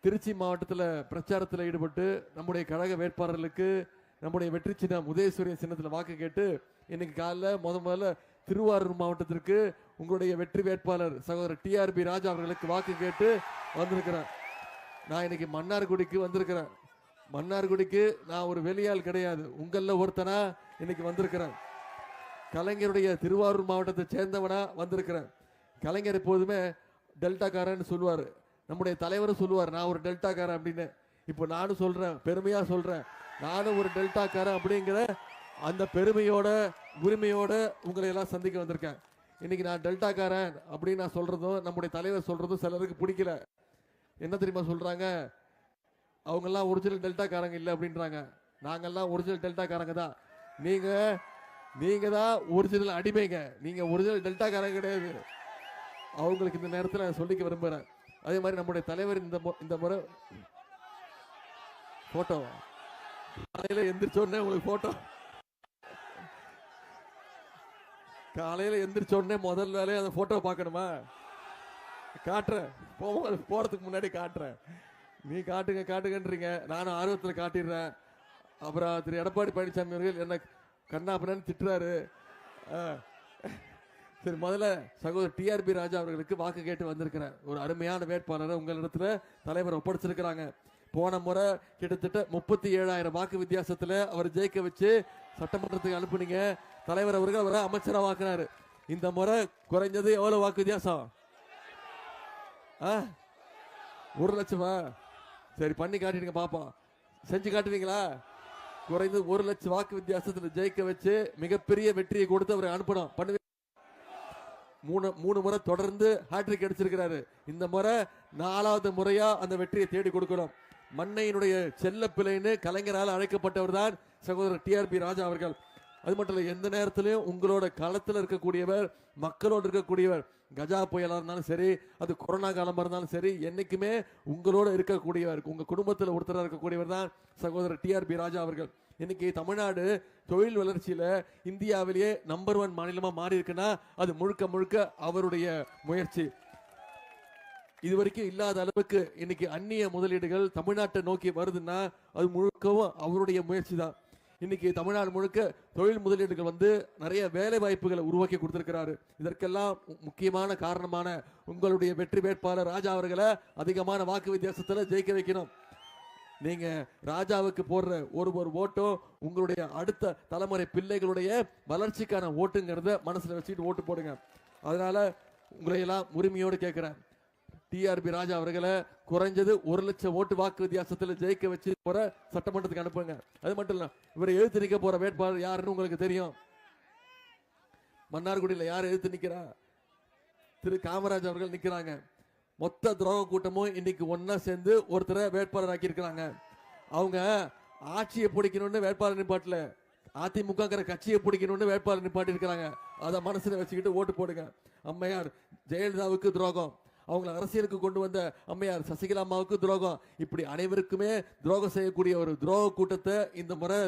திருச்சி மாவட்டத்தில் பிரச்சாரத்தில் ஈடுபட்டு நம்முடைய கழக வேட்பாளர்களுக்கு நம்முடைய வெற்றி சின்னம் உதயசூரியன் சின்னத்தில் வாக்கு கேட்டு இன்னைக்கு காலைல முதல்ல திருவாரூர் மாவட்டத்திற்கு உங்களுடைய வெற்றி வேட்பாளர் சகோதரர் டிஆர்பி ராஜா அவர்களுக்கு வாக்கு கேட்டு வந்திருக்கிறேன். நான் இன்னைக்கு மன்னார்குடிக்கு வந்திருக்கிறேன். மன்னார்குடிக்கு நான் ஒரு வெளியால் கிடையாது, உங்கள ஒருத்தனா இன்னைக்கு வந்திருக்கிறேன். கலைஞருடைய திருவாரூர் மாவட்டத்தை சேர்ந்தவனா வந்திருக்கிறேன். கலைஞர் எப்போதுமே டெல்டாக்காரன்னு சொல்லுவார், நம்முடைய தலைவரும் சொல்லுவார் நான் ஒரு டெல்டாக்காரன் அப்படின்னு. இப்போ நானும் சொல்றேன், பெருமையா சொல்றேன், நானும் ஒரு டெல்டாக்காரன் அப்படிங்கிற அந்த பெருமையோட உரிமையோட உங்களை எல்லாம் சந்திக்க வந்திருக்கேன். இன்னைக்கு நான் டெல்டாக்காரன் அப்படின்னு நான் சொல்றதும் நம்முடைய தலைவர் சொல்றதும் சிலருக்கு பிடிக்கல. என்ன தெரியுமா சொல்றாங்க, அவங்கெல்லாம் ஒரிஜினல் டெல்டாக்காரங்க இல்லை அப்படின்றாங்க. நாங்கெல்லாம் ஒரிஜினல் டெல்டாக்காரங்க தான். நீங்க தான் ஒரிஜினல் அடிமைங்க, நீங்க ஒரிஜினல் டெல்டாக்காரங்க கிடையாது. அவங்களுக்கு இந்த நேரத்தில் நான் சொல்லிக்க விரும்புகிறேன். அதே மாதிரி நம்முடைய தலைவர் இந்த முறை போட்டோ காலையில் எந்திரிச்சோடனே உங்களுக்கு போட்டோ, காலையில் எந்திரிச்சோடனே முதல் வேலையை அந்த போட்டோ பார்க்கணுமா? காட்டுறேன், போறதுக்கு முன்னாடி காட்டுறேன். நீ காட்டுங்கன்றீங்க, நானும் ஆர்வத்தில் காட்டிடுறேன். அப்புறம் திரு எடப்பாடி பழனிசாமி அவர்கள் என்ன கண்ணாப்பண்ணு திட்டுறாரு. சரி, முதல்ல சகோதரர் டிஆர்பி ராஜா அவர்களுக்கு வாக்கு கேட்டு வந்திருக்கிறேன். ஒரு அருமையான வேட்பாளரை உங்களிடத்துல தலைவர் ஒப்படைச்சிருக்கிறாங்க. போன முறை கிட்டத்தட்ட 37,000 வாக்கு வித்தியாசத்துல அவர் ஜெயிக்க வச்சு சட்டமன்றத்துக்கு அனுப்புனீங்க. தலைவர் அவர்கள் அவரை அமைச்சராக வாக்குனாரு. இந்த முறை குறைஞ்சது எவ்வளவு வாக்கு வித்தியாசம்? 1 லட்சமா? சரி, பண்ணி காட்டிடுங்க பாப்பா. செஞ்சு காட்டுவீங்களா? குறைந்தது 1 லட்சம் வாக்கு வித்தியாசத்தில் ஜெயிக்க வச்சு மிகப்பெரிய வெற்றியை கொடுத்து அவரை அனுப்பணும். பண்ணுவீங்க? 3 முறை தொடர்ந்து ஹாட்ரிக் அடிச்சிருக்கிறாரு. இந்த முறை 4வது முறையா அந்த வெற்றியை தேடி கொடுக்கணும். மண்ணையினுடைய செல்ல பிள்ளைன்னு கலைஞரால் அழைக்கப்பட்டவர் தான் சகோதரர் டிஆர்பி ராஜா அவர்கள். அது மட்டும் இல்ல, எந்த நேரத்திலையும் உங்களோட களத்தில் இருக்கக்கூடியவர், மக்களோடு இருக்கக்கூடியவர். கஜா புயலா இருந்தாலும் சரி, அது கொரோனா காலமா இருந்தாலும் சரி, என்னைக்குமே உங்களோட இருக்கக்கூடியவர், உங்க குடும்பத்தில் ஒருத்தராக இருக்கக்கூடியவர் தான் சகோதரர் டிஆர்பி ராஜா அவர்கள். இன்னைக்கு தமிழ்நாடு தொழில் வளர்ச்சியில இந்தியாவிலேயே நம்பர் 1 மாநிலமா மாறி இருக்குன்னா அது முழுக்க முழுக்க அவருடைய முயற்சி. இதுவரைக்கும் இல்லாத அளவுக்கு இன்னைக்கு அந்நிய முதலீடுகள் தமிழ்நாட்டை நோக்கி வருதுன்னா அது முழுக்கவும் அவருடைய முயற்சி தான். இன்னைக்கு தமிழ்நாடு முழுக்க தொழில் முதலீடுகள் வந்து நிறைய வேலை வாய்ப்புகளை உருவாக்கி கொடுத்திருக்கிறாரு. இதற்கெல்லாம் முக்கியமான காரணமான உங்களுடைய வெற்றி வேட்பாளர் ராஜா அவர்களை அதிகமான வாக்கு வித்தியாசத்துல ஜெயிக்க வைக்கணும். நீங்க ராஜாவுக்கு போடுற ஒரு ஓட்டும் உங்களுடைய அடுத்த தலைமுறை பிள்ளைகளுடைய வளர்ச்சிக்கான ஓட்டுங்கிறத மனசுல வச்சுட்டு ஓட்டு போடுங்க. அதனால உங்களை எல்லாம் உரிமையோடு கேட்கிறேன், டிஆர்பி ராஜா அவர்களை குறைஞ்சது 1 லட்சம் ஓட்டு வாக்கு வித்தியாசத்தில் ஜெயிக்க வச்சு போற சட்டமன்றத்துக்கு அனுப்புங்க. அது மட்டும் இல்ல, இவரை எழுத்து நிக்க போற வேட்பாளர் யாருன்னு உங்களுக்கு தெரியும். மன்னார்குடியில் யார் எழுத்து நிக்கிறா? திரு காமராஜ் அவர்கள் நிக்கிறாங்க. மொத்த துரோக கூட்டமும் இன்னைக்கு ஒன்னா சேர்ந்து ஒருத்தரை வேட்பாளர் ஆக்கி இருக்கிறாங்க. அவங்க ஆட்சியை பிடிக்கணும்னு வேட்பாளர் நிப்பாட்டல, அதிமுக கட்சியை பிடிக்கணும்னு வேட்பாளர் நிப்பாட்டி இருக்கிறாங்க. அதை மனசுல வச்சுக்கிட்டு ஓட்டு போடுங்க. அம்மையார் ஜெயலலிதாவுக்கு துரோகம், அவங்களை அரசியலுக்கு கொண்டு வந்த அம்மையார் சசிகலா அம்மாவுக்கு துரோகம், இப்படி அனைவருக்குமே துரோகம் செய்யக்கூடிய ஒரு துரோக கூட்டத்தை இந்த முறை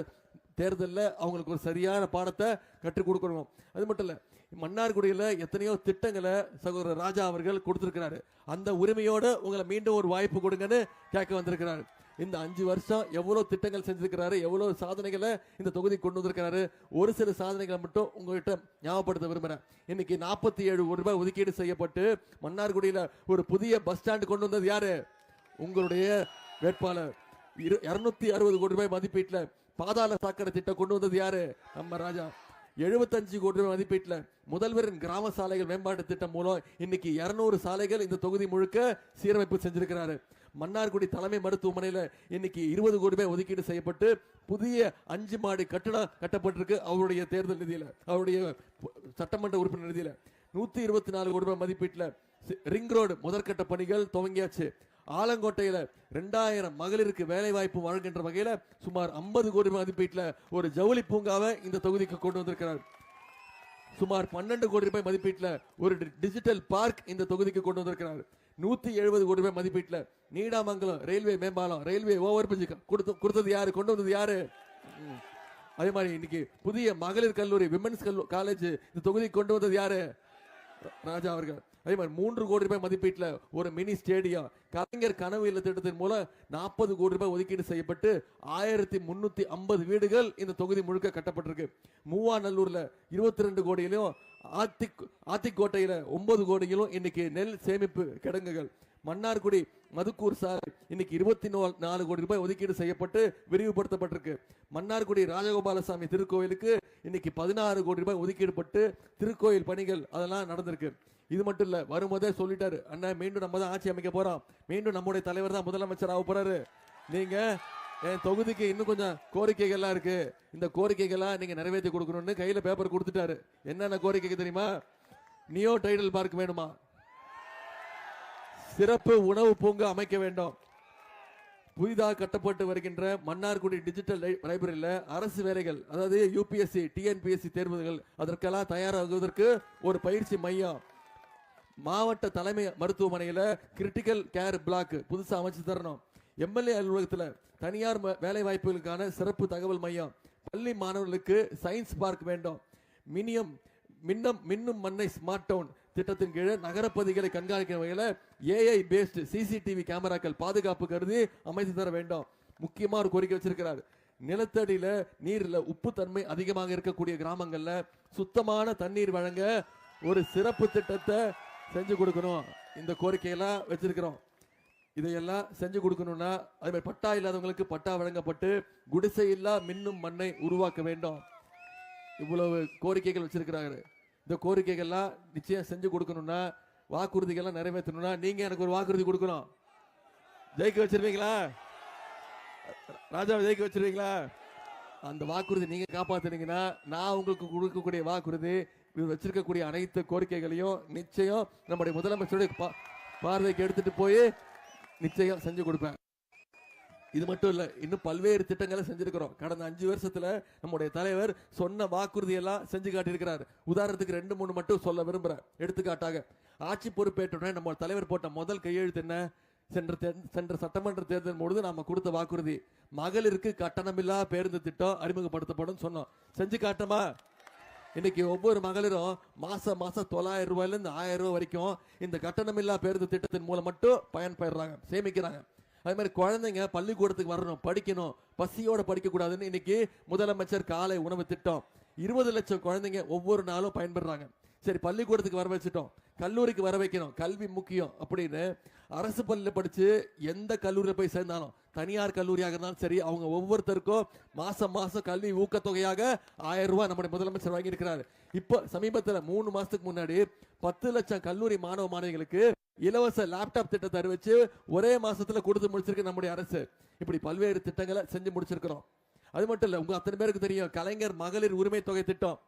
தேர்தலில் அவங்களுக்கு ஒரு சரியான பாடத்தை கற்றுக் கொடுக்கணும். அது மட்டும் இல்ல, மன்னார்குடியில் எத்தனையோ திட்டங்களை சகோதரர் ராஜா அவர்கள் கொடுத்திருக்கிறாரு. அந்த உரிமையோடு உங்களை மீண்டும் ஒரு வாய்ப்பு கொடுங்கன்னு கேட்க வந்திருக்கிறாரு. இந்த 5 வருஷம் எவ்வளவு திட்டங்கள் செஞ்சிருக்கிறாரு, எவ்வளவு சாதனைகளை இந்த தொகுதி கொண்டு வந்திருக்கிறாரு. ஒரு சில சாதனைகளை மட்டும் உங்ககிட்ட ஞாபகப்படுத்த விரும்புறேன். இன்னைக்கு 47 கோடி ரூபாய் ஒதுக்கீடு செய்யப்பட்டு மன்னார்குடியில ஒரு புதிய பஸ் ஸ்டாண்ட் கொண்டு வந்தது யாரு? உங்களுடைய வேட்பாளர். 260 கோடி ரூபாய் மதிப்பீட்டுல பாதாள சாக்கடை திட்டம் கொண்டு வந்தது யாரு? நம்ம ராஜா. 75 கோடி ரூபாய் மதிப்பீட்டுல முதல்வரின் கிராம சாலைகள் மேம்பாட்டு திட்டம் மூலம் இன்னைக்கு 200 சாலைகள் இந்த தொகுதி முழுக்க சீரமைப்பு செஞ்சிருக்கிறாரு. மன்னார்குடி தலைமை மருத்துவமனையில இன்னைக்கு 20 கோடி ரூபாய் ஒதுக்கீடு செய்யப்பட்டு புதிய 5 மாடி கட்டடம் கட்டப்பட்டிருக்கு. அவருடைய தேர்தல் நிதியில, அவருடைய சட்டமன்ற உறுப்பினர் நிதியில 124 கோடி ரூபாய் மதிப்பீட்டுல ரிங் ரோடு முதற்கட்ட பணிகள் துவங்கியாச்சு. ஆலங்கோட்டையில 2000 மகளிருக்கு வேலை வாய்ப்பு வழங்குகின்ற வகையில சுமார் 50 கோடி ரூபாய் மதிப்பீட்டுல ஒரு ஜவுளி பூங்காவை இந்த தொகுதிக்கு கொண்டு வந்திருக்கிறார். சுமார் 12 கோடி ரூபாய் மதிப்பீட்டுல ஒரு டிஜிட்டல் பார்க் இந்த தொகுதிக்கு கொண்டு வந்திருக்கிறார். 170 கோடி ரூபாய் மதிப்பீட்டுல நீடாமங்கலம் ரயில்வே மேம்பாலம், ரயில்வே ஓவர் பிரிட்ஜ் கொடுத்தது யாரு? கொண்டு வந்தது யாரு? அதே மாதிரி இன்னைக்கு புதிய மகளிர் கல்லூரி, விமென்ஸ் காலேஜ் இந்த தொகுதிக்கு கொண்டு வந்தது யாரு? ராஜா அவர்கள். அதே மாதிரி 3 கோடி ரூபாய் மதிப்பீட்டில் ஒரு மினி ஸ்டேடியம் கலைஞர் கனவு இல்ல திட்டத்தின் மூலம் 40 கோடி ரூபாய் ஒதுக்கீடு செய்யப்பட்டு 1350 வீடுகள் இந்த தொகுதி முழுக்க கட்டப்பட்டிருக்கு. மூவாநல்லூர்ல 22 கோடியிலும் ஆத்திக்கோட்டையில 9 கோடியிலும் இன்னைக்கு நெல் சேமிப்பு கிடங்குகள். மன்னார்குடி மதுக்கூர் சாலை இன்னைக்கு 24 கோடி ரூபாய் ஒதுக்கீடு செய்யப்பட்டு விரிவுபடுத்தப்பட்டிருக்கு. மன்னார்குடி ராஜகோபாலசாமி திருக்கோயிலுக்கு இன்னைக்கு 16 கோடி ரூபாய் ஒதுக்கீடு பட்டு திருக்கோயில் பணிகள் அதெல்லாம் நடந்திருக்கு. இது மட்டும் இல்ல, வரும்போதே சொல்லிட்டாரு, அண்ணா மீண்டும் நம்ம தான் ஆட்சி அமைக்க போறோம், மீண்டும் நம்முடைய தலைவர் தான் முதலமைச்சர் ஆக போறாரு, நீங்க என் தொகுதிக்கு இன்னும் கொஞ்சம் கோரிக்கைகள்லாம் இருக்கு, இந்த கோரிக்கைகள்லாம் நீங்க நிறைவேற்றி கொடுக்கணும்னு கையில பேப்பர் கொடுத்துட்டாரு. என்னென்ன கோரிக்கை தெரியுமா? நியோ டைடல் பார்க் வேணுமா, சிறப்பு உணவு பூங்கா அமைக்க வேண்டும், புதிதாக கட்டப்பட்டு வருகின்ற மன்னார்குடி டிஜிட்டல் லைப்ரரியில அரசு வேலைகள், அதாவது யூபிஎஸ்சி டிஎன்பிஎஸ்சி தேர்வுகள் அதற்கெல்லாம் தயாராகுவதற்கு ஒரு பயிற்சி மையம், மாவட்ட தலைமை மருத்துவமனையில கிரிட்டிக்கல் கேர் பிளாக் புதுசா அமைச்சு தரணும், எம்எல்ஏ அலுவலகத்தில் தனியார் வேலை வாய்ப்புகளுக்கான சிறப்பு தகவல் மையம், பள்ளி மாணவர்களுக்கு சயின்ஸ் பார்க் வேண்டும், மின்னும் மண்ணை ஸ்மார்ட் டவுன் திட்டத்தின் கீழ் நகரப்பகுதிகளை கண்காணிக்கும் வகையில் ஏஐ பேஸ்ட் சிசிடிவி கேமராக்கள் பாதுகாப்பு கருதி அமைத்து தர வேண்டும். முக்கியமா ஒரு கோரிக்கை வச்சிருக்கிறார், நிலத்தடியில நீர்ல உப்பு தன்மை அதிகமாக இருக்கக்கூடிய கிராமங்கள்ல சுத்தமான தண்ணீர் வழங்க ஒரு சிறப்பு திட்டத்தை செஞ்சு கொடுக்கணும். இந்த கோரிக்கையெல்லாம் வச்சிருக்கிறோம். இதையெல்லாம் செஞ்சு கொடுக்கணும்னா அதே மாதிரி பட்டா இல்லாதவங்களுக்கு பட்டா வழங்கப்பட்டு குடிசை இல்லா மின்னும் மண்ணை உருவாக்க வேண்டும். இவ்வளவு கோரிக்கைகள் வச்சிருக்கிறாரு. இந்த கோரிக்கைகள்லாம் நிச்சயம் செஞ்சு கொடுக்கணும்னா, வாக்குறுதிகள்லாம் நிறைவேற்றணும்னா நீங்க எனக்கு ஒரு வாக்குறுதி கொடுக்கணும். ஜெயிக்க வச்சிருவீங்களா? ராஜாவை ஜெயிக்க வச்சிருவீங்களா? அந்த வாக்குறுதி நீங்க காப்பாத்துனீங்கன்னா நான் உங்களுக்கு கொடுக்கக்கூடிய வாக்குறுதி வச்சிருக்கக்கூடிய அனைத்து கோரிக்கைகளையும் நிச்சயம் நம்முடைய முதலமைச்சருடைய பார்வைக்கு எடுத்துட்டு போய் நிச்சயம் செஞ்சு கொடுப்பேன். இது மட்டும் இல்ல, இன்னும் பல்வேறு திட்டங்களை செஞ்சிருக்கிறோம். கடந்த 5 வருஷத்துல நம்முடைய தலைவர் சொன்ன வாக்குறுதி எல்லாம் செஞ்சு காட்டியிருக்கிறார். உதாரணத்துக்கு 2-3 மட்டும் சொல்ல விரும்புறேன். எடுத்துக்காட்டாக, ஆட்சி பொறுப்பேற்றுடன் நம்ம தலைவர் போட்ட முதல் கையெழுத்து என்ன? சென்ற சட்டமன்ற தேர்தல் பொழுது நாம கொடுத்த வாக்குறுதி, மகளிருக்கு கட்டணமில்லா பேருந்து திட்டம் அறிமுகப்படுத்தப்படும் சொன்னோம். செஞ்சு காட்டமா? இன்னைக்கு ஒவ்வொரு மகளிரும் மாசம் 900 ரூபாயில இருந்து 1000 ரூபாய் வரைக்கும் இந்த கட்டணமில்லா பேருந்து திட்டத்தின் மூலம் மட்டும் பயன்பெறாங்க, சேமிக்கிறாங்க. அதே மாதிரி குழந்தைங்க பள்ளிக்கூடத்துக்கு வரணும், படிக்கணும், பசியோட படிக்க கூடாதுன்னு இன்னைக்கு முதலமைச்சர் காலை உணவு திட்டம் 20 லட்சம் குழந்தைங்க ஒவ்வொரு நாளும் பயன்பெறாங்க. சரி, பள்ளிக்கூடத்துக்கு வர வச்சுட்டோம், கல்லூரிக்கு வர வைக்கணும், கல்வி முக்கியம் அப்படின்னு அரசு பள்ளியில் படிச்சு எந்த கல்லூரியில் போய் சேர்ந்தாலும், தனியார் கல்லூரியாக இருந்தாலும் சரி, அவங்க ஒவ்வொருத்தருக்கும் மாசம் கல்வி ஊக்கத்தொகையாக 1000 ரூபாய் நம்முடைய முதலமைச்சர் வாங்கியிருக்கிறார். இப்போ சமீபத்தில் 3 மாசத்துக்கு முன்னாடி 10 லட்சம் கல்லூரி மாணவ மாணவிகளுக்கு இலவச லேப்டாப் திட்டத்தை அறிவிச்சு ஒரே மாசத்துல கொடுத்து முடிச்சிருக்கு நம்முடைய அரசு. இப்படி பல்வேறு திட்டங்களை செஞ்சு முடிச்சிருக்கிறோம். அது மட்டும் இல்ல, உங்க அத்தனை பேருக்கு தெரியும் கலைஞர் மகளிர் உரிமை தொகை திட்டம்.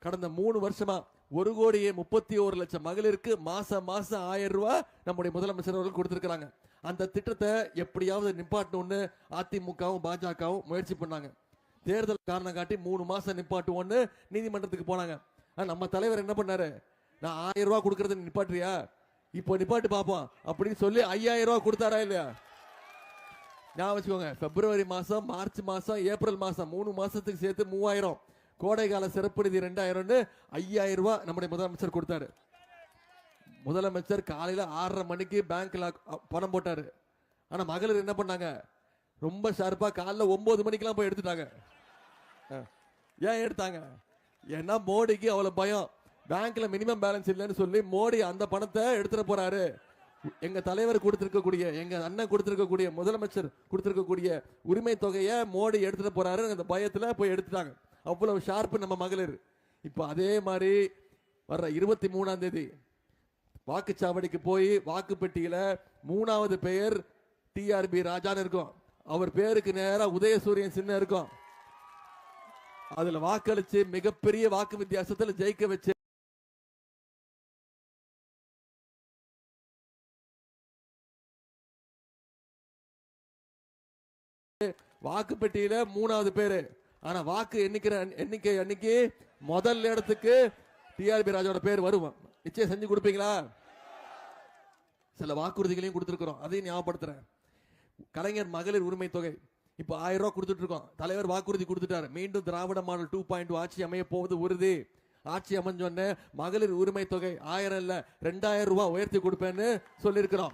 கடந்த 3 வருஷமா 1,31,00,000 மகளிருக்கு மாசம் 1000 ரூபாய் நம்முடைய முதலமைச்சர் அவர்கள் கொடுத்திருக்கிறாங்க. அந்த திட்டத்தை எப்படியாவது நிப்பாட்டணும்னு அதிமுகவும் பாஜகவும் முயற்சி பண்ணாங்க. தேர்தல் காரணம் காட்டி 3 மாசம் நிப்பாட்டுவோன்னு நீதிமன்றத்துக்கு போனாங்க. நம்ம தலைவர் என்ன பண்ணாரு? நான் 1000 ரூபாய் கொடுக்கறது நிப்பாட்டுறியா, இப்போ நிப்பாட்டு பார்ப்போம் அப்படின்னு சொல்லி 5000 ரூபாய் கொடுத்தாரா இல்லையா? ஞாபகம் வச்சுக்கோங்க. பிப்ரவரி மாசம், மார்ச் மாசம், ஏப்ரல் மாசம் 3 மாசத்துக்கு சேர்த்து 3000, கோடைகால சிறப்பு நிதி 2000, 5000 ரூபாய் நம்முடைய முதலமைச்சர் கொடுத்தாரு. முதலமைச்சர் காலையில 6:30 மணிக்கு பேங்க்ல பணம் போட்டாரு. ஆனா மகளிர் என்ன பண்ணாங்க? ரொம்ப ஷார்ப்பா காலைல 9 மணிக்கெல்லாம் போய் எடுத்துட்டாங்க. ஏன் எடுத்தாங்க? ஏன்னா மோடிக்கு அவ்வளவு பயம். பேங்க்ல மினிமம் பேலன்ஸ் இல்லைன்னு சொல்லி மோடி அந்த பணத்தை எடுத்துட போறாரு. எங்க தலைவர் கொடுத்திருக்கக்கூடிய, எங்க அண்ணன் கொடுத்திருக்கக்கூடிய, முதலமைச்சர் கொடுத்திருக்கக்கூடிய உரிமை தொகையை மோடி எடுத்துட போறாரு. அந்த பயத்துல போய் எடுத்துட்டாங்க. அவ்வளவு ஷார்ப்பு நம்ம மகளிர். இப்ப அதே மாதிரி வர்ற 23ஆம் தேதி வாக்குச்சாவடிக்கு போய் வாக்கு பெட்டியில 3வது பெயர் டிஆர்பி ராஜான்னு இருக்கும். அவர் பேருக்கு நேரா உதயசூரியன் சின்னம் இருக்கும். அதுல வாக்களிச்சு மிகப்பெரிய வாக்கு வித்தியாசத்தில் ஜெயிக்க வச்சு வாக்கு பெட்டியில 3வது பேரு. ஆனா வாக்கு எண்ணிக்கை அன்னைக்கு முதல் இடத்துக்கு டிஆர்பி ராஜாவோட பேர் வரும். நிச்சயம் செஞ்சு கொடுப்பீங்களா? சில வாக்குறுதிகளையும் கொடுத்திருக்கிறோம், அதையும் ஞாபகப்படுத்துறேன். கலைஞர் மகளிர் உரிமை தொகை இப்ப 1000 ரூபாய் கொடுத்துட்டு இருக்கோம். தலைவர் வாக்குறுதி கொடுத்துட்டாரு, மீண்டும் திராவிட மாடல் 2.0 ஆட்சி அமைய போவது உறுதி. ஆட்சி அமைஞ்சோன்னு மகளிர் உரிமை தொகை 1000 இல்ல 2000 ரூபாய் உயர்த்தி கொடுப்பேன்னு சொல்லியிருக்கிறோம்.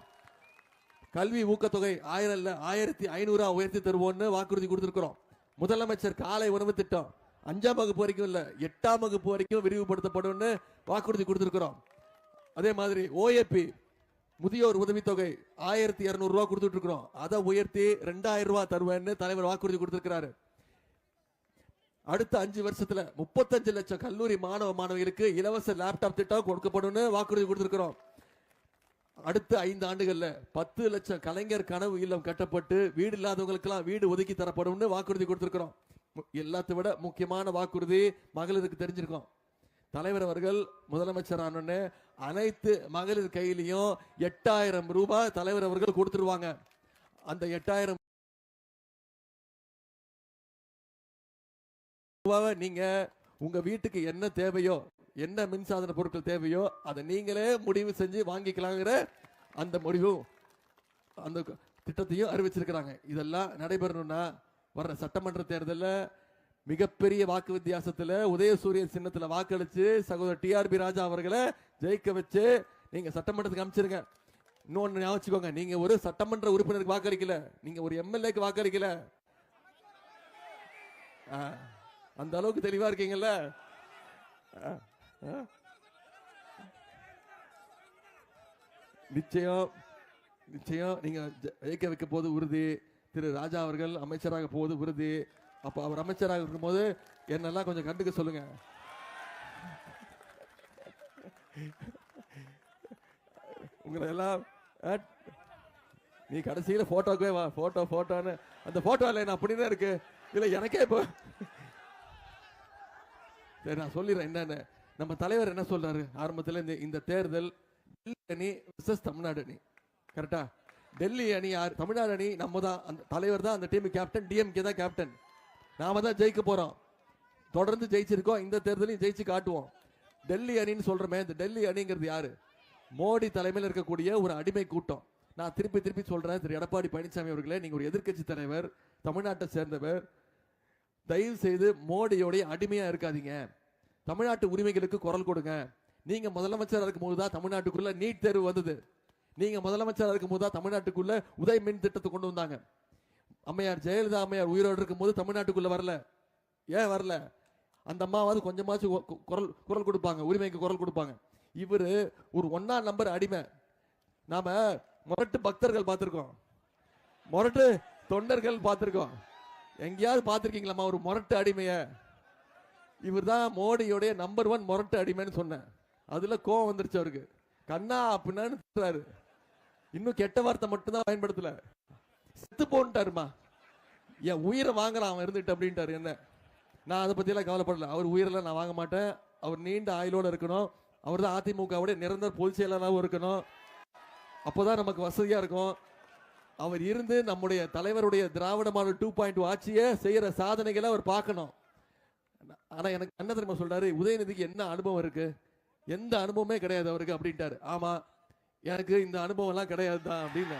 கல்வி ஊக்கத்தொகை 1000 இல்ல 1500 உயர்த்தி தருவோம்னு வாக்குறுதி கொடுத்திருக்கிறோம். முதலமைச்சர் காலை உணவு திட்டம் 5ஆம் வகுப்பு வரைக்கும் இல்ல 8ஆம் வகுப்பு வரைக்கும் விரிவுபடுத்தப்படும் வாக்குறுதி கொடுத்திருக்கிறோம். அதே மாதிரி ஓஏபி முதியோர் உதவித்தொகை 1200 ரூபாய் கொடுத்துட்டு இருக்கிறோம். அதை உயர்த்தி 2000 ரூபாய் தருவேன்னு தலைவர் வாக்குறுதி கொடுத்திருக்கிறாரு. அடுத்த 5 வருஷத்துல 35 லட்சம் கல்லூரி மாணவ மாணவிகளுக்கு இலவச லேப்டாப் திட்டம் கொடுக்கப்படும் வாக்குறுதி கொடுத்திருக்கிறோம். அடுத்த 5 ஆண்டுகள்ல 10 லட்சம் கலைஞர் கனவு இல்லம் கட்டப்பட்டு வீடு இல்லாதவங்களுக்கெல்லாம் வீடு ஒதுக்கி தரப்படும் வாக்குறுதி கொடுத்திருக்கிறோம். எல்லாத்தை விட முக்கியமான வாக்குறுதி மகளிருக்கு தெரிஞ்சிருக்கும். தலைவர் அவர்கள் முதலமைச்சர் ஆனோடனே அனைத்து மகளிர் கையிலையும் 8000 ரூபாய் தலைவர் அவர்கள் கொடுத்துருவாங்க. அந்த 8000 ரூபாவை நீங்க உங்க வீட்டுக்கு என்ன தேவையோ, என்ன மின்சாதன பொருட்கள் தேவையோ அதை நீங்களே முடிவு செஞ்சு வாங்கிக்கலாங்கிற அந்த முடிவும் அந்த திட்டத்தையும் அறிவிச்சிருக்கிறாங்க. இதெல்லாம் நடைபெறணும்னா வர்ற சட்டமன்ற தேர்தலில் மிகப்பெரிய வாக்கு வித்தியாசத்தில் உதயசூரியன் சின்னத்தில் வாக்களிச்சு சகோதரர் டிஆர்பி ராஜா அவர்களை ஜெயிக்க வச்சு நீங்க சட்டமன்றத்துக்கு அமைச்சிருங்க. இன்னொன்னு ஞாபகம், நீங்க ஒரு சட்டமன்ற உறுப்பினருக்கு வாக்களிக்கல, நீங்க ஒரு எம்எல்ஏக்கு வாக்களிக்கல. அந்த அளவுக்கு தெளிவா இருக்கீங்கல்ல. நிச்சயம் நிச்சயம் நீங்க ஜெயிக்க வைக்க போது உறுதி. திரு ராஜா அவர்கள் அமைச்சராக போது உறுதி. அப்ப அவர் அமைச்சராக இருக்கும் போது என்னெல்லாம் கொஞ்சம் கண்டுக்க சொல்லுங்க. உங்களை எல்லாம் நீ கடைசியில போட்டோக்கே வா, போட்டோன்னு அந்த போட்டோ இல்லை அப்படிதான் இருக்கு. இல்ல எனக்கே இப்போ சரி நான் சொல்லிடுறேன் என்னன்னு. நம்ம தலைவர் என்ன சொல்றாரு ஆரம்பத்தில், இந்த தேர்தல் டெல்லி அணி விசஸ் தமிழ்நாடு அணி. கரெக்டா? டெல்லி அணி யார், தமிழ்நாடு அணி நம்ம தான். அந்த தலைவர் தான் அந்த டீம் கேப்டன், டிஎம்கே தான் கேப்டன். நாம தான் ஜெயிக்க போறோம். தொடர்ந்து ஜெயிச்சிருக்கோம், இந்த தேர்தலையும் ஜெயிச்சு காட்டுவோம். டெல்லி அணின்னு சொல்றமே, இந்த டெல்லி அணிங்கிறது யாரு? மோடி தலைமையில் இருக்கக்கூடிய ஒரு அடிமை கூட்டம். நான் திருப்பி திருப்பி சொல்றேன், திரு எடப்பாடி பழனிசாமி அவர்களே, நீங்க ஒரு எதிர்க்கட்சி தலைவர், தமிழ்நாட்டை சேர்ந்தவர், தயவு செய்து மோடியோடைய அடிமையா இருக்காதீங்க. தமிழ்நாட்டு உரிமைகளுக்கு குரல் கொடுங்க. நீங்க முதலமைச்சர் இருக்கும் போதுதான் தமிழ்நாட்டுக்குள்ள நீட் தேர்வு வந்தது. நீங்க முதலமைச்சர் இருக்கும் போதுதான் தமிழ்நாட்டுக்குள்ள உதய மின் திட்டத்தை கொண்டு வந்தாங்க. அம்மையார் ஜெயலலிதா அம்மையார் உயிரோடு இருக்கும் போது தமிழ்நாட்டுக்குள்ள வரல. ஏன் வரல? அந்த அம்மாவது கொஞ்சமாச்சும் குரல் கொடுப்பாங்க, உரிமைக்கு குரல் கொடுப்பாங்க. இவரு ஒரு 1ஆம் நம்பர் அடிமை. நாம முரட்டு பக்தர்கள் பார்த்திருக்கோம், முரட்டு தொண்டர்கள் பார்த்திருக்கோம். எங்கேயாவது பார்த்திருக்கீங்களா ஒரு முரட்டு அடிமைய? இவர் தான் மோடியோடைய நம்பர் 1 முரட்டு அடிமைன்னு சொன்னேன். அதுல கோவம் வந்துருச்சு அவருக்கு. கண்ணா அப்படின்னு இன்னும் கெட்ட வார்த்தை மட்டும்தான் பயன்படுத்தல. செத்து போன்ட்டாருமா, என் உயிரை வாங்கலாம் அவன் இருந்துட்டு அப்படின்ட்டாரு. என்ன, நான் அதை பத்தி எல்லாம் கவலைப்படல. அவர் உயிரெல்லாம் நான் வாங்க மாட்டேன். அவர் நீண்ட ஆயுளோட இருக்கணும். அவர் தான் அதிமுகவுடைய நிரந்தர பொதுச் செயலாளராகவும் இருக்கணும். அப்போதான் நமக்கு வசதியா இருக்கும். அவர் இருந்து நம்முடைய தலைவருடைய திராவிட மாடல் 2.0 ஆட்சியை செய்யற சாதனைகளை அவர் பார்க்கணும். ஆனா எனக்கு என்ன தெரியுமா சொல்றாரு, உதயநிதிக்கு என்ன அனுபவம் இருக்கு? எந்த அனுபவமே கிடையாது அவருக்கு அப்படின்ட்டாரு. ஆமா, எனக்கு இந்த அனுபவம் எல்லாம் கிடையாது தான் அப்படின்னு.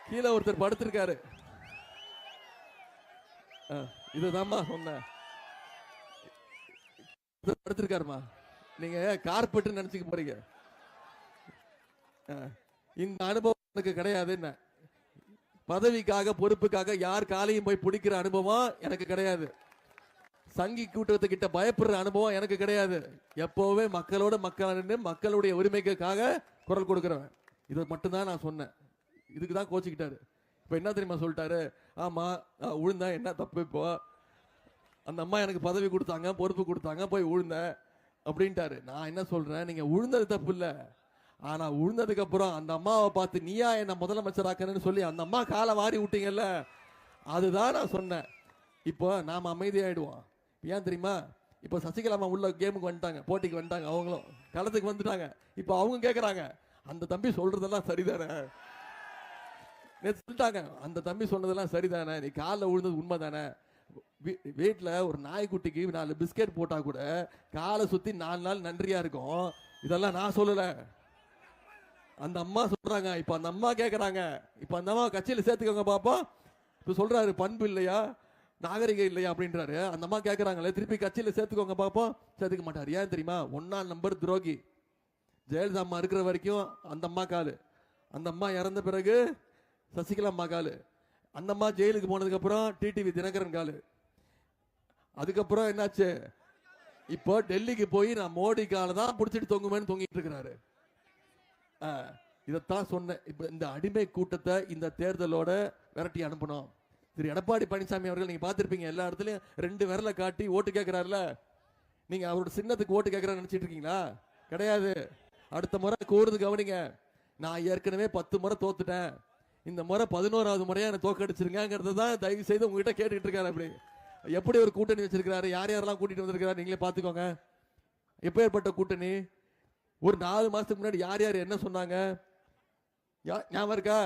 கீழே ஒருத்தர் படுத்திருக்காரு. இதுதான்மா சொன்ன, படுத்திருக்காருமா. நீங்க கார்பெட் நினைச்சுக்க போறீங்க. இந்த அனுபவம் எனக்கு கிடையாது. என்ன, பதவிக்காக பொறுப்புக்காக யார் காலையும் போய் பிடிக்கிற அனுபவம் எனக்கு கிடையாது. சங்கி கூட்டத்துக்கிட்ட பயப்படுற அனுபவம் எனக்கு கிடையாது. எப்பவுமே மக்களோட மக்களுடைய உரிமைக்காக குரல் கொடுக்கிறவன். இதை மட்டும்தான் நான் சொன்னேன். இதுக்கு தான் கோச்சிக்கிட்டாரு. இப்ப என்ன தெரியுமா சொல்லிட்டாரு, ஆமா உழுந்தா என்ன தப்பு, இப்போ அந்த அம்மா எனக்கு பதவி கொடுத்தாங்க, பொறுப்பு கொடுத்தாங்க, போய் உழுந்த அப்படின்ட்டாரு. நான் என்ன சொல்றேன், நீங்க உழுந்தது தப்பு இல்ல. ஆனா உழுந்ததுக்கு அப்புறம் அந்த அம்மாவை பார்த்து நீயா என்ன முதலமைச்சராக்கணும்னு சொல்லி அந்த அம்மா காலை வாரி விட்டீங்கல்ல, அதுதான் நான் சொன்னேன். இப்போ நாம அமைதியாயிடுவோம். ஏன் தெரியுமா, இப்போ சசிகலாமா உள்ள கேமுக்கு வந்துட்டாங்க, போட்டிக்கு வந்துட்டாங்க, அவங்களும் களத்துக்கு வந்துட்டாங்க. இப்போ அவங்க கேட்கறாங்க, அந்த தம்பி சொல்றதெல்லாம் சரிதானே? சொல்லிட்டாங்க, அந்த தம்பி சொன்னதெல்லாம் சரிதானே, நீ காலில் விழுந்தது உண்மைதானே? வீட்டில் ஒரு நாய்க்குட்டிக்கு 4 பிஸ்கெட் போட்டா கூட காலை சுத்தி 4 நாள் நன்றியா இருக்கும். இதெல்லாம் நான் சொல்லல, அந்த அம்மா சொல்றாங்க. இப்ப அந்த அம்மா கேட்கறாங்க, இப்ப அந்த அம்மா கட்சியில சேர்த்துக்கோங்க பாப்போம். இப்ப சொல்றாரு, பண்பு இல்லையா, நாகரிகம் இல்லையா அப்படின்றாரு. அந்த அம்மா கேட்கறாங்களே, திருப்பி கட்சியில சேர்த்துக்கோங்க பாப்போம். சேர்த்துக்க மாட்டார். ஏன் தெரியுமா? 1ஆம் நம்பர் துரோகி. ஜெயலலிதா அம்மா இருக்கிற வரைக்கும் அந்த அம்மா காலு, அந்த அம்மா இறந்த பிறகு சசிகலா அம்மா காலு, அந்த அம்மா ஜெயிலுக்கு போனதுக்கு அப்புறம் டிடிவி தினகரன் காலு. அதுக்கப்புறம் என்னாச்சு? இப்போ டெல்லிக்கு போய் நான் மோடி கால தான் பிடிச்சிட்டு தொங்குமேன்னு தொங்கிட்டு இருக்கிறாரு. இதைத்தான் சொன்னேன். இப்ப இந்த அடிமை கூட்டத்தை இந்த தேர்தலோட விரட்டி அனுப்பணும். திரு எடப்பாடி பழனிசாமி அவர்கள் நீங்க பார்த்திருப்பீங்க, எல்லா இடத்துலயும் 2 விரலை காட்டி ஓட்டு கேட்கிறாருல. நீங்க அவரோட சின்னத்துக்கு ஓட்டு கேட்கறான்னு நினைச்சிட்டு இருக்கீங்களா? கிடையாது. அடுத்த முறை கூறுது கவனிங்க. நான் ஏற்கனவே 10 முறை தோத்துட்டேன், இந்த முறை 11வது முறையா என்ன தோக்கடிச்சிருங்கிறது தான் தயவு செய்து உங்ககிட்ட கேட்டுக்கிட்டு இருக்காரு. அப்படி எப்படி ஒரு கூட்டணி வச்சிருக்காரு, யார் யாரெல்லாம் கூட்டிட்டு வந்திருக்காரு நீங்களே பாத்துக்கோங்க. எப்பேற்பட்ட கூட்டணி? ஒரு 4 மாசத்துக்கு முன்னாடி யார் யார் என்ன சொன்னாங்க ஞாபகம் இருக்கா?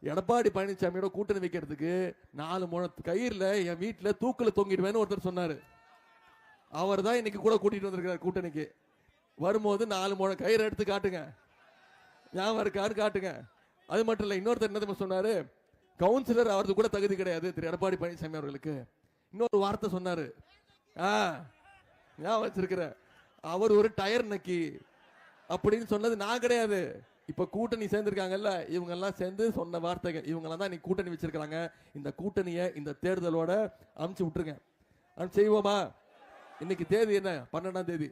எடப்பாடி பழனிசாமியோட கூட்டணி வைக்கிறதுக்கு 4 முழ கயிறுல என் வீட்டுல தூக்குல தொங்கிடுவேன்னு ஒருத்தர் சொன்னாரு. அவர் தான் இன்னைக்கு கூட கூட்டிட்டு வந்திருக்காரு கூட்டணிக்கு. வரும்போது 4 முழ கயிறு எடுத்து காட்டுங்க, ஞாபகம் இருக்காரு காட்டுங்க. அது மட்டும் இல்ல, இன்னொருத்தர் என்ன சொன்னாரு, கவுன்சிலர் அவருக்கு கூட தகுதி கிடையாது திரு எடப்பாடி பழனிசாமி அவர்களுக்கு. இன்னொரு வார்த்தை சொன்னாரு, ஞாபகம் வச்சிருக்கிற, அவர் ஒரு டயர் நக்கி அப்படின்னு சொன்னது நான் கிடையாது. இப்ப கூட்டணி சேர்ந்திருக்காங்கல்ல, இவங்க எல்லாம் சேர்ந்து சொன்ன வார்த்தைகள். இவங்க எல்லாம் தான் கூட்டணி வச்சிருக்காங்க. இந்த கூட்டணியை இந்த தேர்தலோட அனுப்பிச்சு விட்டுருங்க. செய்வோமா? இன்னைக்கு தேதி என்ன? 12ஆம் தேதி,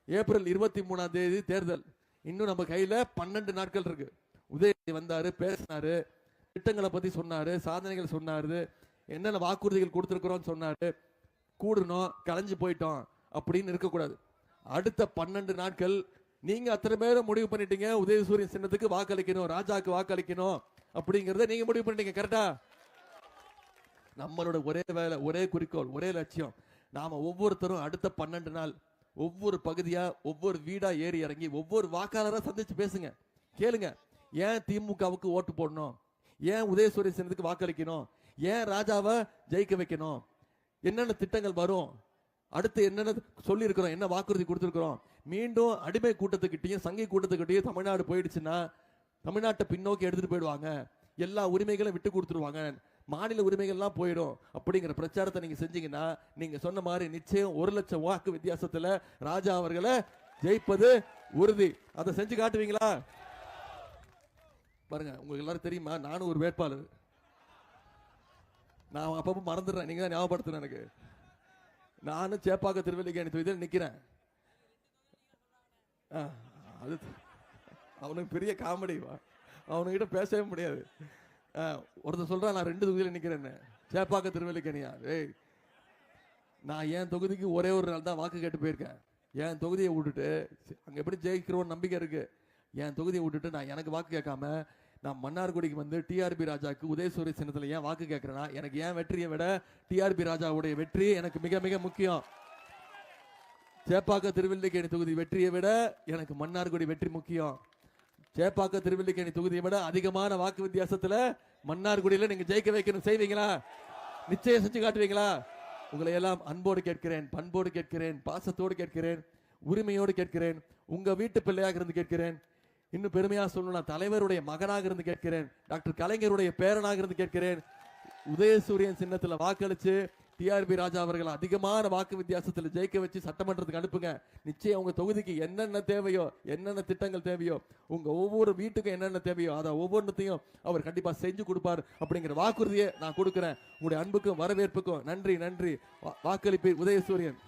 ஏப்ரல் 23ஆம் தேதி தேர்தல். இன்னும் நம்ம கையில 12 நாட்கள் இருக்கு. உதயநிதி வந்தாரு, பேசினாரு, திட்டங்களை பத்தி சொன்னாரு, சாதனைகள் சொன்னாரு, என்னென்ன வாக்குறுதிகள் கொடுத்திருக்கிறோம் சொன்னாரு. கூடணும், கலைஞ்சு போயிட்டோம் அப்படின்னு இருக்கக்கூடாது. அடுத்த 12 நாட்கள் நீங்க அத்தனை பேரும் முடிவு பண்ணிட்டீங்க, உதயசூரியன் சின்னத்துக்கு வாக்களிக்கணும், ராஜாக்கு வாக்களிக்கணும் அப்படிங்கறத நீங்க முடிவு பண்ணிட்டீங்க. கரெக்டா? நம்மளோட ஒரே வேலை, ஒரே குறிக்கோள், ஒரே லட்சியம். நாம ஒவ்வொருத்தரும் அடுத்த 12 நாள் ஒவ்வொரு பகுதியா, ஒவ்வொரு வீடா ஏறி இறங்கி ஒவ்வொரு வாக்காளரா சந்திச்சு பேசுங்க, கேளுங்க. ஏன் திமுகவுக்கு ஓட்டு போடணும், ஏன் உதயசூரியன் சின்னத்துக்கு வாக்களிக்கணும், ஏன் ராஜாவை ஜெயிக்க வைக்கணும், என்னென்ன திட்டங்கள் வரும், அடுத்து என்னென்ன சொல்லி இருக்கிறோம், என்ன வாக்குறுதி கொடுத்திருக்கிறோம். மீண்டும் அடிமை கூட்டத்துக்கிட்டையும் சங்கி கூட்டத்துக்கிட்டையும் தமிழ்நாடு போயிடுச்சுன்னா தமிழ்நாட்டை பின்னோக்கி எடுத்துட்டு போயிடுவாங்க, எல்லா உரிமைகளும் விட்டு கொடுத்துருவாங்க, மாநில உரிமைகள்லாம் போயிடும். அப்படிங்கிற பிரச்சாரத்தை நீங்க செஞ்சீங்கன்னா நீங்க சொன்ன மாதிரி நிச்சயம் 1 லட்சம் வாக்கு வித்தியாசத்துல ராஜா அவர்களை ஜெயிப்பது உறுதி. அதை செஞ்சு காட்டுவீங்களா? பாருங்க, உங்களுக்கு எல்லாரும் தெரியுமா, நானும் ஒரு வேட்பாளர். நான் அப்பப்போ மறந்துடுறேன், நீங்க தான் ஞாபகப்படுத்துறேன். எனக்கு நானும் சேப்பாக்க திருவல்லிக்கேணி தொகுதியில் நிக்கிறேன். அது அவனுக்கு பெரிய காமெடி, அவனுக்கிட்ட பேசவே முடியாது. ஒருத்தர் சொல்றான், நான் 2 தொகுதியில் நிக்கிறேன்னு. சேப்பாக்க திருவல்லிக்கேணியா? நான் என் தொகுதிக்கு ஒரே ஒரு நாள் தான் வாக்கு கேட்டு போயிருக்கேன். என் தொகுதியை விட்டுட்டு, அங்க எப்படி ஜெயிக்கிறோன்னு நம்பிக்கை இருக்கு, என் தொகுதியை விட்டுட்டு நான் எனக்கு வாக்கு கேட்காம நான் மன்னார்குடிக்கு வந்து டிஆர்பி ராஜாக்கு உதயசூரிய சின்னத்துல ஏன் வாக்கு கேட்கிறேன்னா, எனக்கு ஏன் வெற்றியை விட டிஆர்பி ராஜாவுடைய வெற்றி எனக்கு மிக மிக முக்கியம். சேப்பாக்க திருவல்லிக்கேணி தொகுதி வெற்றியை விட எனக்கு மன்னார்குடி வெற்றி முக்கியம். சேப்பாக்க திருவல்லிக்கேணி தொகுதியை விட அதிகமான வாக்கு வித்தியாசத்துல மன்னார்குடியில நீங்க ஜெயிக்க வைக்கணும். செய்வீங்களா? நிச்சயம் செஞ்சு காட்டுவீங்களா? உங்களை எல்லாம் அன்போடு கேட்கிறேன், பண்போடு கேட்கிறேன், பாசத்தோடு கேட்கிறேன், உரிமையோடு கேட்கிறேன், உங்க வீட்டு பிள்ளையாக இருந்து கேட்கிறேன். இன்னும் பெருமையா சொல்லணும், தலைவருடைய மகனாக இருந்து கேட்கிறேன், டாக்டர் கலைஞருடைய பேரனாக இருந்து கேட்கிறேன். உதயசூரியன் சின்னத்துல வாக்களிச்சு டிஆர்பி ராஜா அவர்கள் அதிகமான வாக்கு வித்தியாசத்தில் ஜெயிக்க வச்சு சட்டமன்றத்துக்கு அனுப்புங்க. நிச்சயம் உங்க தொகுதிக்கு என்னென்ன தேவையோ, என்னென்ன திட்டங்கள் தேவையோ, உங்க ஒவ்வொரு வீட்டுக்கும் என்னென்ன தேவையோ அதை ஒவ்வொன்றத்தையும் அவர் கண்டிப்பா செஞ்சு கொடுப்பார். அப்படிங்கிற வாக்குறுதியை நான் கொடுக்கிறேன். உங்களுடைய அன்புக்கும் வரவேற்புக்கும் நன்றி. நன்றி. வாக்களிப்பு உதயசூரியன்.